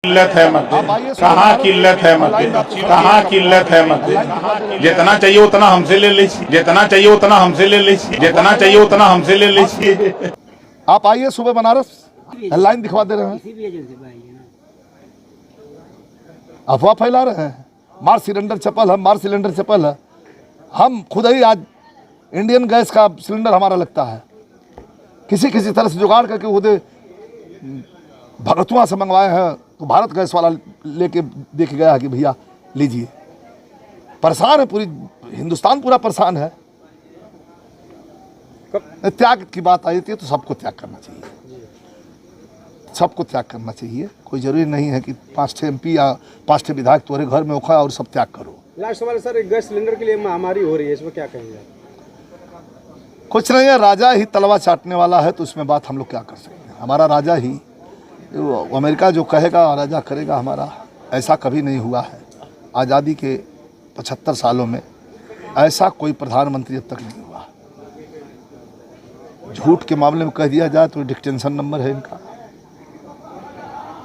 किल्लत है मत, कहाँ किल्लत है मत, कहाँ किल्लत है मत। जितना चाहिए उतना हमसे ले लीजिए, जितना चाहिए उतना हमसे ले लीजिए, जितना चाहिए उतना हमसे ले लीजिए। आप आइए सुबह बनारस, लाइन दिखवा दे रहे हैं। अफवाह फैला रहे हैं, मार सिलेंडर चपल है, मार सिलेंडर चपल है। हम खुद ही आज इंडियन गैस का सिलेंडर हमारा लगता है, किसी किसी तरह से जुगाड़ करके खुद भगतुआ से मंगवाए हैं, तो भारत गैस वाला लेके देख गया है कि भैया लीजिए। परेशान है, पूरी हिंदुस्तान पूरा परेशान है। त्याग की बात आई थी तो सबको त्याग करना चाहिए, सबको त्याग करना चाहिए। कोई जरूरी नहीं है कि 5 MP या 5 विधायक तुम्हारे घर में होखा और सब त्याग करो। लास्ट सवाल सर, गैस सिलेंडर के लिए महामारी हो रही है, इसमें क्या कहेंगे? कुछ नहीं है, राजा ही तलवा चाटने वाला है, तो उसमें बात हम लोग क्या कर सकते हैं। हमारा राजा ही, अमेरिका जो कहेगा राजा करेगा हमारा। ऐसा कभी नहीं हुआ है आज़ादी के 75 सालों में, ऐसा कोई प्रधानमंत्री अब तक नहीं हुआ। झूठ के मामले में कह दिया जाए तो डिटेंशन नंबर है इनका।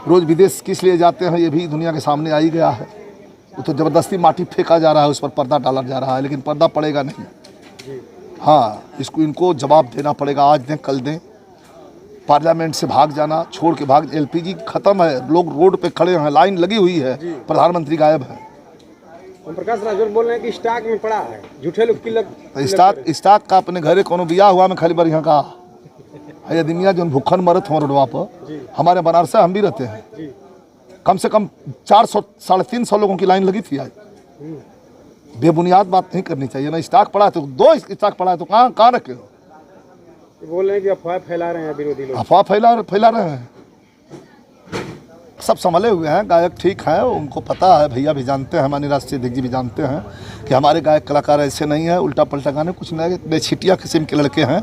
रोज़ विदेश किस लिए जाते हैं ये भी दुनिया के सामने आ ही गया है। वो तो ज़बरदस्ती माटी फेंका जा रहा है, उस पर पर्दा डाला जा रहा है, लेकिन पर्दा पड़ेगा नहीं। हाँ, इसको इनको जवाब देना पड़ेगा, आज दें कल दें। पार्लियामेंट से भाग जाना, छोड़ के भाग, LPG खत्म है, लोग रोड पे खड़े हैं, लाइन लगी हुई है, प्रधानमंत्री गायब है। ओम प्रकाश राजभर बोल रहे हैं कि स्टॉक में पड़ा है, झूठे लोग स्टॉक का अपने घरे कोनो बिया हुआ में खाली बढ़िया का है। दुनिया जो भूखन मरत हो रोडवा पर, हमारे बनारस हम भी रहते हैं, कम से कम 400-350 लोगों की लाइन लगी थी आज। बेबुनियाद बात नहीं करनी चाहिए ना। स्टॉक पड़ा है तो 2 स्टॉक पड़ा है तो कहाँ रखे हो? बोल रहे हैं कि अफवाह फैला रहे हैं विरोधी लोग, अफवाह फैला रहे हैं। सब संभले हुए हैं, गायक ठीक हैं, उनको पता है, भैया भी जानते हैं, हमारे राष्ट्रीय अध्यक्ष जी भी जानते हैं कि हमारे गायक कलाकार ऐसे नहीं है उल्टा पलटा गाने, कुछ नए बेछिटिया किस्म के लड़के हैं।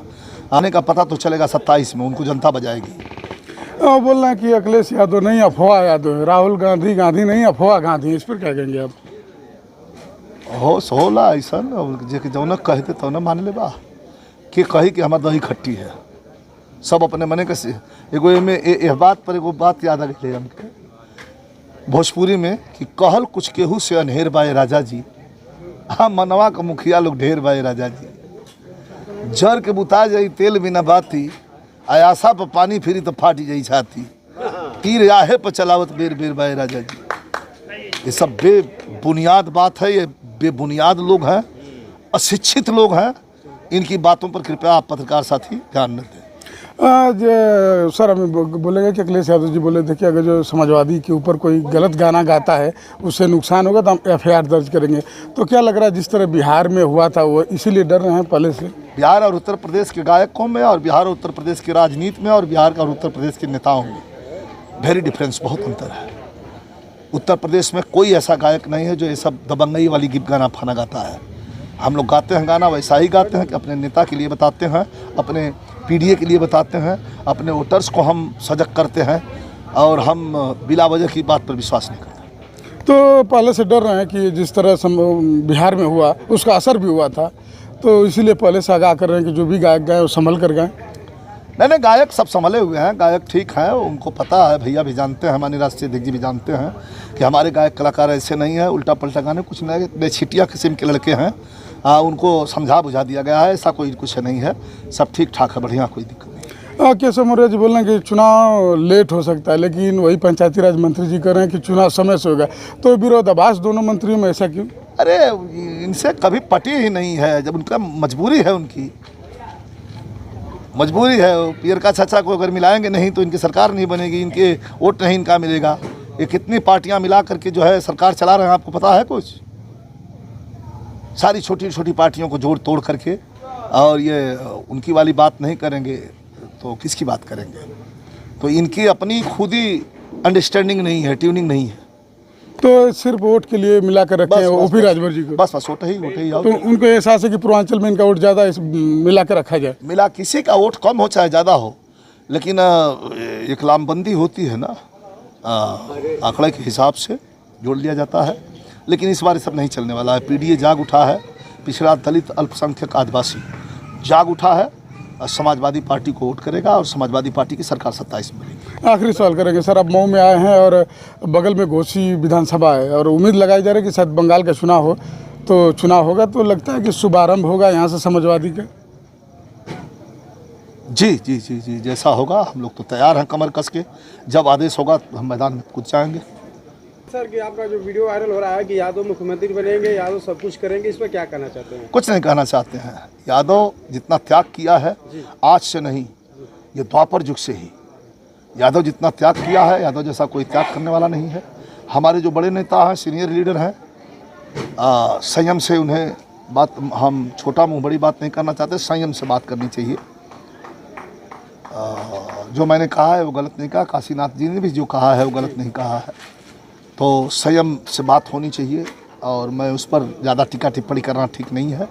आने का पता तो चलेगा 27 में, उनको जनता बजाएगी। बोल रहे हैं कि अखिलेश यादव नहीं अफवाह यादव है, राहुल गांधी नहीं अफवाह गांधी, इस पर क्या कहेंगे आप? होश होला ऐसा जौन कहते तो न मान ले बा कि कही कि हमार दही खट्टी है। सब अपने मने के एगो एमे बात पर एगो बात याद आ गई हमके भोजपुरी में कि कहल कुछ केहू से अनहेर बाए राजा जी। हाँ, मनवा का मुखिया लोग ढेर बाए राजा जी। जर के बुता जाई तेल बिना बाती, आयासा पर पानी फिरी तो फाटी जाई छाती। तीर आहे पर चलावत बेर बेर बाए राजा जी। ये सब बेबुनियाद बात है, ये बेबुनियाद लोग हैं, अशिक्षित लोग हैं। इनकी बातों पर कृपया आप पत्रकार साथी ध्यान न दें। सर, हमें बोलेंगे कि अखिलेश यादव जी बोले थे कि अगर जो समाजवादी के ऊपर कोई गलत गाना गाता है उससे नुकसान होगा तो हम FIR दर्ज करेंगे। तो क्या लग रहा है जिस तरह बिहार में हुआ था वो इसीलिए डर रहे हैं पहले से? बिहार और उत्तर प्रदेश के गायकों में, और बिहार और उत्तर प्रदेश की राजनीति में, और बिहार और उत्तर प्रदेश के नेताओं में वेरी डिफरेंस, बहुत अंतर है। उत्तर प्रदेश में कोई ऐसा गायक नहीं है जो ये सब दबंगई वाली गाना फाना गाता है। हम लोग गाते हैं गाना वैसा ही गाते हैं कि अपने नेता के लिए बताते हैं, अपने PDA के लिए बताते हैं, अपने वोटर्स को हम सजग करते हैं, और हम बिला वजह की बात पर विश्वास नहीं करते। तो पहले से डर रहे हैं कि जिस तरह बिहार में हुआ उसका असर भी हुआ था, तो इसीलिए पहले से आगाह कर रहे हैं कि जो भी गायक गाए वो संभल कर गाएं। नहीं, गायक सब संभले हुए हैं, गायक ठीक हैं, उनको पता है, भैया भी जानते हैं, हमारे राष्ट्रीय अध्यक्ष जी भी जानते हैं कि हमारे गायक कलाकार ऐसे नहीं है उल्टा पलटा गाने, कुछ नए बेछिटिया किस्म के लड़के हैं। उनको समझा बुझा दिया गया है, ऐसा कोई कुछ नहीं है, सब ठीक ठाक है, बढ़िया, कोई दिक्कत नहीं। केशव मौर्य जी बोल रहे हैं कि चुनाव लेट हो सकता है, लेकिन वही पंचायती राज मंत्री जी कह रहे हैं कि चुनाव समय से होगा, तो विरोधाभास दोनों मंत्रियों में, ऐसा क्यों? अरे इनसे कभी पटी ही नहीं है, जब उनका मजबूरी है, उनकी मजबूरी है। पियर का चाचा को अगर मिलाएंगे नहीं तो इनकी सरकार नहीं बनेगी, इनके वोट नहीं इनका मिलेगा। ये कितनी पार्टियां मिला करके जो है सरकार चला रहे हैं, आपको पता है कुछ? सारी छोटी छोटी पार्टियों को जोड़ तोड़ करके, और ये उनकी वाली बात नहीं करेंगे तो किसकी बात करेंगे? तो इनकी अपनी खुद ही अंडरस्टैंडिंग नहीं है, ट्यूनिंग नहीं है। तो सिर्फ वोट के लिए मिला कर रखे हैं OP राजभर जी को? बस वोट ही। तो उनको एहसास है कि पूर्वांचल में इनका वोट ज़्यादा मिला कर रखा जाए? मिला, किसी का वोट कम हो चाहे ज़्यादा हो, लेकिन एक लामबंदी होती है ना, आंकड़े के हिसाब से जोड़ लिया जाता है। लेकिन इस बार सब नहीं चलने वाला है। PDA जाग उठा है, पिछड़ा दलित अल्पसंख्यक आदिवासी जाग उठा है, समाजवादी पार्टी को वोट करेगा और समाजवादी पार्टी की सरकार 27 में बनेगी। आखिरी सवाल करेंगे सर, आप मऊ में आए हैं और बगल में घोसी विधानसभा है और उम्मीद लगाई जा रही है कि शायद बंगाल का चुनाव हो, तो चुनाव होगा तो लगता है कि शुभारंभ होगा यहाँ से समाजवादी का? जी जी जी जी, जैसा होगा हम लोग तो तैयार हैं कमर कस के, जब आदेश होगा तो हम मैदान में कूद जाएंगे। सर कि आपका जो वीडियो वायरल हो रहा है कि यादव मुख्यमंत्री बनेंगे, यादव सब कुछ करेंगे, इस पर क्या कहना चाहते हैं? कुछ नहीं कहना चाहते हैं। यादव जितना त्याग किया है, आज से नहीं, ये द्वापर युग से ही यादव जितना त्याग किया है, यादव जैसा कोई त्याग करने वाला नहीं है। हमारे जो बड़े नेता हैं, सीनियर लीडर हैं, संयम से उन्हें बात, हम छोटा मुंह बड़ी बात नहीं करना चाहते, संयम से बात करनी चाहिए। जो मैंने कहा है वो गलत नहीं कहा, काशीनाथ जी ने भी जो कहा है वो गलत नहीं कहा है, तो संयम से बात होनी चाहिए और मैं उस पर ज़्यादा टीका टिप्पणी करना ठीक नहीं है।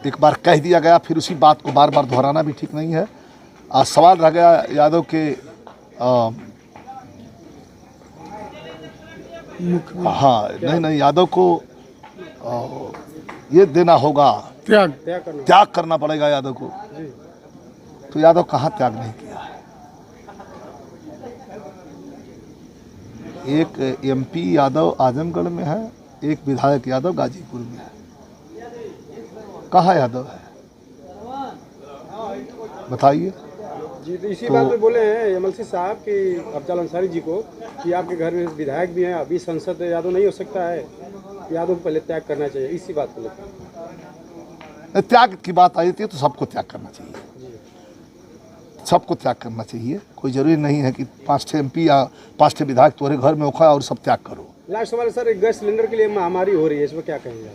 एक बार कह दिया गया फिर उसी बात को बार बार दोहराना भी ठीक नहीं है। सवाल रह गया यादव के हाँ नहीं यादव को ये देना होगा, त्याग करना पड़ेगा यादव को। तो यादव कहाँ त्याग नहीं किया है। एक एमपी यादव आजमगढ़ में है, एक विधायक यादव गाजीपुर में है, कहाँ यादव है बताइए? जी तो इसी बात पे बोले हैं एमएलसी साहब कि अफजल अंसारी जी को कि आपके घर में विधायक भी हैं, अभी संसद यादव नहीं हो सकता है, यादव को पहले त्याग करना चाहिए, इसी बात को त्याग की बात आई थी तो सबको त्याग करना चाहिए, सबको त्याग करना चाहिए। कोई ज़रूरी नहीं है कि 5 एमपी या 5 विधायक तुम्हारे घर में होखा और सब त्याग करो। लास्ट सवाल सर, गैस सिलेंडर के लिए महामारी हो रही है, इसमें क्या कहेंगे आप?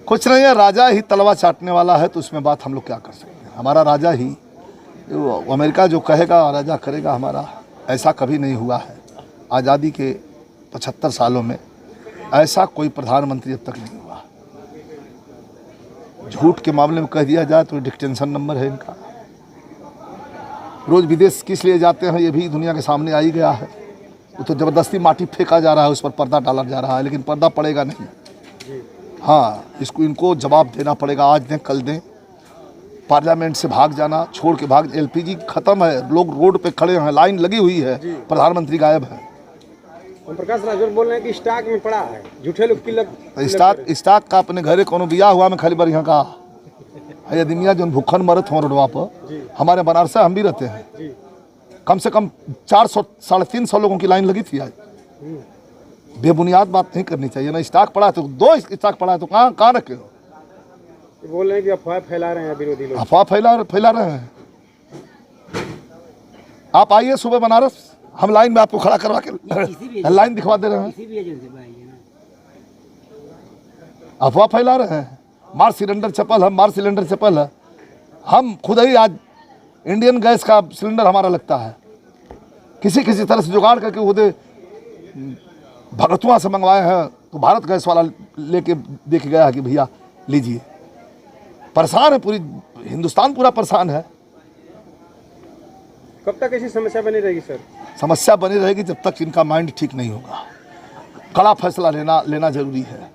कुछ नहीं है, राजा ही तलवा चाटने वाला है तो उसमें बात हम लोग क्या कर सकते हैं। हमारा राजा ही, अमेरिका जो कहेगा राजा करेगा हमारा, ऐसा कभी नहीं हुआ है। आज़ादी के 75 सालों में ऐसा कोई प्रधानमंत्री अब तक नहीं हुआ। झूठ के मामले में कह दिया जाए तो डिटेंशन नंबर है इनका। रोज़ विदेश किस लिए जाते हैं ये भी दुनिया के सामने आ ही गया है। वो तो ज़बरदस्ती माटी फेंका जा रहा है, उस पर पर्दा डाला जा रहा है, लेकिन पर्दा पड़ेगा नहीं। हाँ, इनको जवाब देना पड़ेगा, आज दें कल दें। पार्लियामेंट से भाग जाना, छोड़ के भाग, एलपीजी खत्म है, लोग रोड पे खड़े हैं, लाइन लगी हुई है, प्रधानमंत्री गायब है। ओम प्रकाश राजभर बोल रहे हैं कि स्टॉक में पड़ा है, झूठे लोग स्टॉक का अपने घरे कोनो बिया हुआ में खाली बार यहाँ का है दिमिया जो भूखन मरत हो रोडवा पर। हमारे बनारस हम भी रहते हैं, कम से कम 400 350 लोगों की लाइन लगी थी आज। बेबुनियाद बात नहीं करनी चाहिए ना। स्टॉक पड़ा है तो 2 स्टॉक पड़ा है तो कहाँ रखे हो? बोल रहे हैं कि अफवाह फैला रहे हैं विरोधी लोग। अफवाह फैला रहे हैं। आप आइए सुबह बनारस, हम लाइन में आपको खड़ा करवा के लाइन दिखवा दे रहे हैं। अफवाह फैला रहे हैं। मार्च सिलेंडर चपल है, हम खुद ही आज इंडियन गैस का सिलेंडर हमारा लगता है, किसी तरह से जुगाड़ करके वो भगतुआ से मंगवाए हैं तो भारत गैस वाला लेके देख गया है कि भैया लीजिए। परेशान है, पूरी हिंदुस्तान पूरा परेशान है। कब तक ऐसी समस्या बनी रहेगी सर? समस्या बनी रहेगी जब तक इनका माइंड ठीक नहीं होगा। कड़ा फैसला लेना जरूरी है।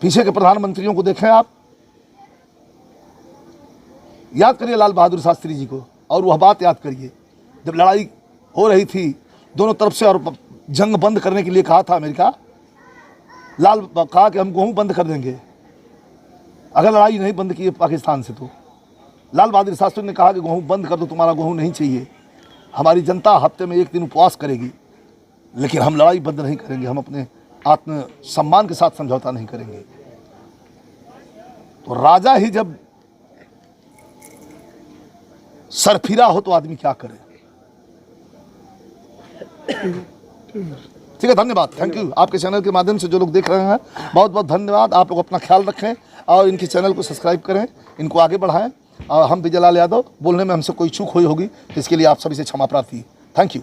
पीछे के प्रधानमंत्रियों को देखें आप, याद करिए लाल बहादुर शास्त्री जी को, और वह बात याद करिए जब लड़ाई हो रही थी दोनों तरफ से और जंग बंद करने के लिए कहा था अमेरिका, लाल कहा कि हम गेहूं बंद कर देंगे अगर लड़ाई नहीं बंद की पाकिस्तान से। तो लाल बहादुर शास्त्री ने कहा कि गेहूं बंद कर दो, तुम्हारा गेहूं नहीं चाहिए। हमारी जनता हफ्ते में 1 दिन उपवास करेगी, लेकिन हम लड़ाई बंद नहीं करेंगे, हम अपने आत्म सम्मान के साथ समझौता नहीं करेंगे। तो राजा ही जब सरफिरा हो तो आदमी क्या करे? ठीक है, धन्यवाद, थैंक यू। आपके चैनल के माध्यम से जो लोग देख रहे हैं बहुत बहुत धन्यवाद। आप लोग अपना ख्याल रखें और इनके चैनल को सब्सक्राइब करें, इनको आगे बढ़ाएं। और हम विजय लाल यादव, बोलने में हमसे कोई चूक हुई होगी तो इसके लिए आप सभी से क्षमा प्रार्थी। Thank you.